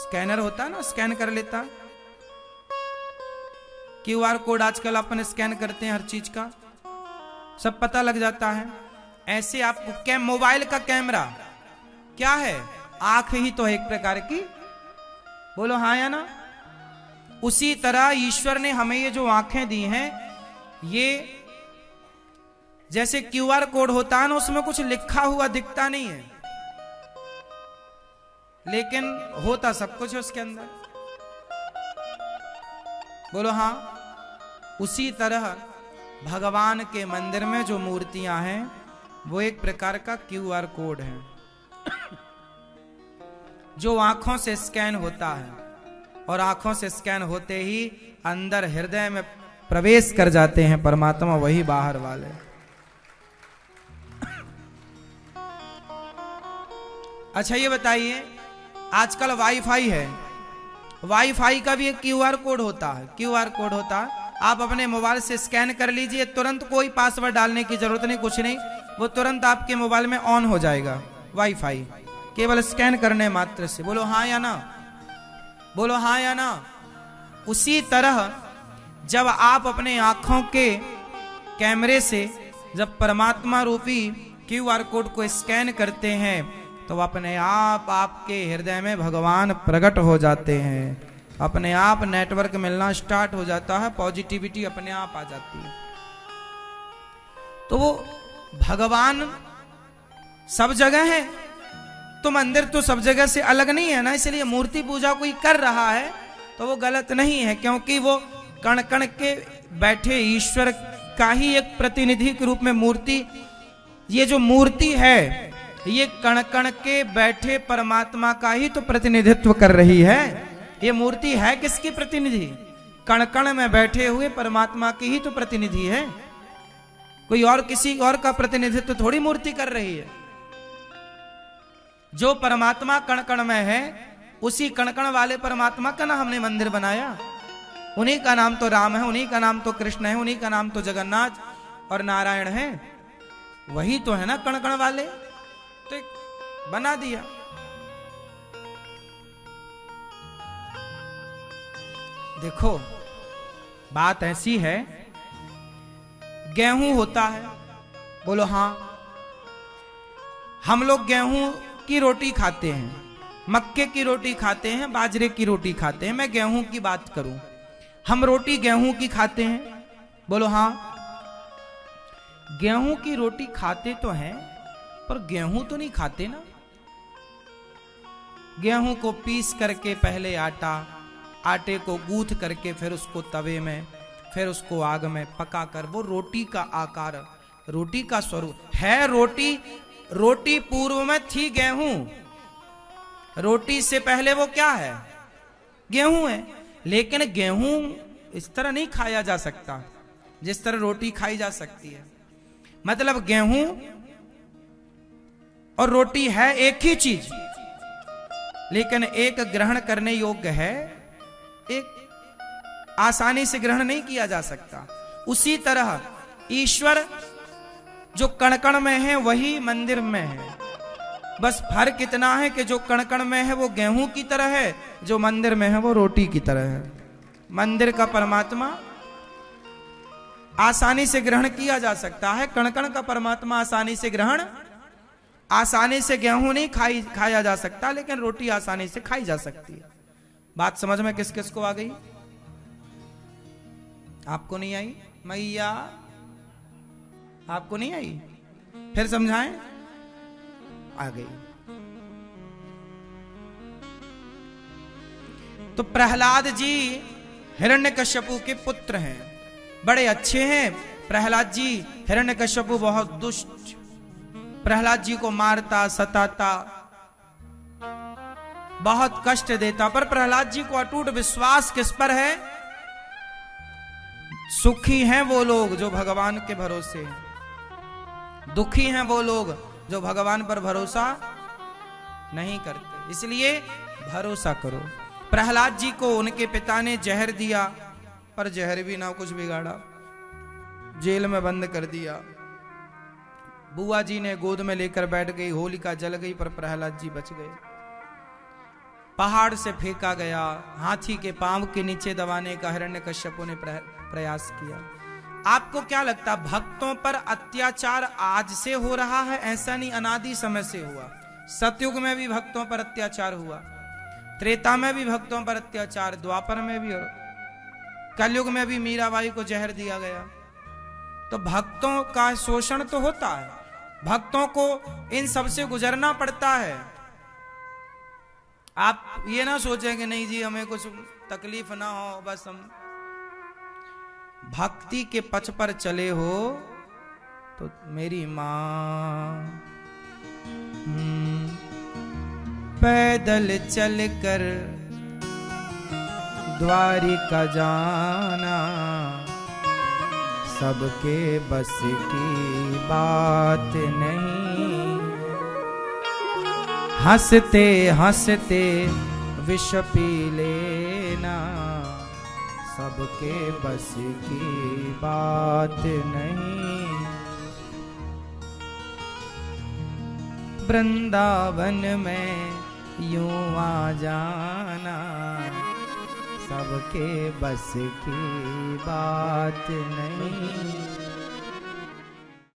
Scanner होता है ना, स्कैन कर लेता। क्यूआर कोड आजकल अपन स्कैन करते हैं, हर चीज का सब पता लग जाता है। ऐसे आपको मोबाइल का कैमरा क्या है? आंख ही तो है एक प्रकार की। बोलो हाँ या ना? उसी तरह ईश्वर ने हमें ये जो आंखें दी हैं, ये जैसे क्यूआर कोड होता है ना, उसमें कुछ लिखा हुआ दिखता नहीं है, लेकिन होता सब कुछ है उसके अंदर। बोलो हाँ। उसी तरह भगवान के मंदिर में जो मूर्तियां हैं वो एक प्रकार का क्यूआर कोड है, जो आंखों से स्कैन होता है, और आंखों से स्कैन होते ही अंदर हृदय में प्रवेश कर जाते हैं परमात्मा, वही बाहर वाले। अच्छा ये बताइए, आजकल वाईफाई है, वाईफाई का भी एक क्यूआर कोड होता है। क्यूआर कोड होता है, आप अपने मोबाइल से स्कैन कर लीजिए, तुरंत कोई पासवर्ड डालने की जरूरत नहीं, कुछ नहीं, वो तुरंत आपके मोबाइल में ऑन हो जाएगा वाईफाई, केवल स्कैन करने मात्र से। बोलो हाँ या ना? बोलो हाँ या ना? उसी तरह जब आप अपने आंखों के कैमरे से जब परमात्मा रूपी क्यूआर कोड को स्कैन करते हैं, तो अपने आप आपके हृदय में भगवान प्रकट हो जाते हैं, अपने आप नेटवर्क मिलना स्टार्ट हो जाता है, पॉजिटिविटी अपने आप आ जाती है। तो वो भगवान सब जगह है, तो मंदिर तो सब जगह से अलग नहीं है ना, इसलिए मूर्ति पूजा कोई कर रहा है तो वो गलत नहीं है, क्योंकि वो कण कण के बैठे ईश्वर का ही एक प्रतिनिधि के रूप में मूर्ति, ये जो मूर्ति है ये कण कण के बैठे परमात्मा का ही तो प्रतिनिधित्व कर रही है। ये मूर्ति है किसकी प्रतिनिधि? कण कण में बैठे हुए परमात्मा की ही तो प्रतिनिधि है, कोई और किसी और का प्रतिनिधित्व तो थोड़ी मूर्ति कर रही है। जो परमात्मा कण कण में है, उसी कण कण वाले परमात्मा का ना हमने मंदिर बनाया, उन्हीं का नाम तो राम है, उन्हीं का नाम तो कृष्ण है, उन्हीं का नाम तो जगन्नाथ और नारायण है, वही तो है ना कण कण वाले, तो बना दिया। देखो बात ऐसी है, गेहूं होता है, बोलो हाँ, हम लोग गेहूं की रोटी खाते हैं, मक्के की रोटी खाते हैं, बाजरे की रोटी खाते हैं। मैं गेहूं की बात करूं, हम रोटी गेहूं की खाते हैं, बोलो हाँ। गेहूं की रोटी खाते तो हैं, पर गेहूं तो नहीं खाते ना। गेहूं को पीस करके पहले आटे को गूंथ करके फिर उसको तवे में, फिर उसको आग में पकाकर, वो रोटी का आकार, रोटी का स्वरूप है। रोटी पूर्व में थी गेहूं, रोटी से पहले वो क्या है? गेहूं है। लेकिन गेहूं इस तरह नहीं खाया जा सकता जिस तरह रोटी खाई जा सकती है। मतलब गेहूं और रोटी है एक ही चीज, लेकिन एक ग्रहण करने योग्य है, एक आसानी से ग्रहण नहीं किया जा सकता। उसी तरह ईश्वर जो कण कण में है वही मंदिर में है, बस फर्क इतना है कि जो कण कण में है वो गेहूं की तरह है, जो मंदिर में है वो रोटी की तरह है। मंदिर का परमात्मा आसानी से ग्रहण किया जा सकता है, कण कण का परमात्मा आसानी से ग्रहण, आसानी से गेहूं नहीं खाया जा सकता, लेकिन रोटी आसानी से खाई जा सकती है। बात समझ में किस किस को आ गई? आपको नहीं आई? मैया आपको नहीं आई? फिर समझाएं? आ गई। तो प्रहलाद जी हिरण्यकश्यपु के पुत्र हैं, बड़े अच्छे हैं प्रहलाद जी। हिरण्यकश्यपु बहुत दुष्ट, प्रहलाद जी को मारता, सताता, बहुत कष्ट देता, पर प्रहलाद जी को अटूट विश्वास किस पर है? सुखी हैं वो लोग जो भगवान के भरोसे हैं, दुखी हैं वो लोग जो भगवान पर भरोसा नहीं करते। इसलिए भरोसा करो। प्रहलाद जी को उनके पिता ने जहर दिया, पर जहर भी ना कुछ बिगाड़ा, जेल में बंद कर दिया। बुआ जी ने गोद में लेकर बैठ गई, होलिका जल गई, पर प्रहलाद जी बच गए। पहाड़ से फेंका गया, हाथी के पांव के नीचे दबाने का हिरण्यकश्यपों ने प्रयास किया। आपको क्या लगता, भक्तों पर अत्याचार आज से हो रहा है? ऐसा नहीं, अनादि समय से हुआ। सतयुग में भी भक्तों पर अत्याचार हुआ, त्रेता में भी भक्तों पर अत्याचार, द्वापर में भी, और कलयुग में भी मीराबाई को जहर दिया गया। तो भक्तों का शोषण तो होता है, भक्तों को इन सब से गुजरना पड़ता है। आप ये ना सोचें कि नहीं जी हमें कुछ तकलीफ ना हो, बस हम भक्ति के पथ पर चले हो तो मेरी मां पैदल चलकर द्वारिका जाना सबके बस की बात नहीं। हंसते हंसते विष पी लेना सबके बस की बात नहीं। वृंदावन में यूं आ जाना सबके बस की बात नहीं।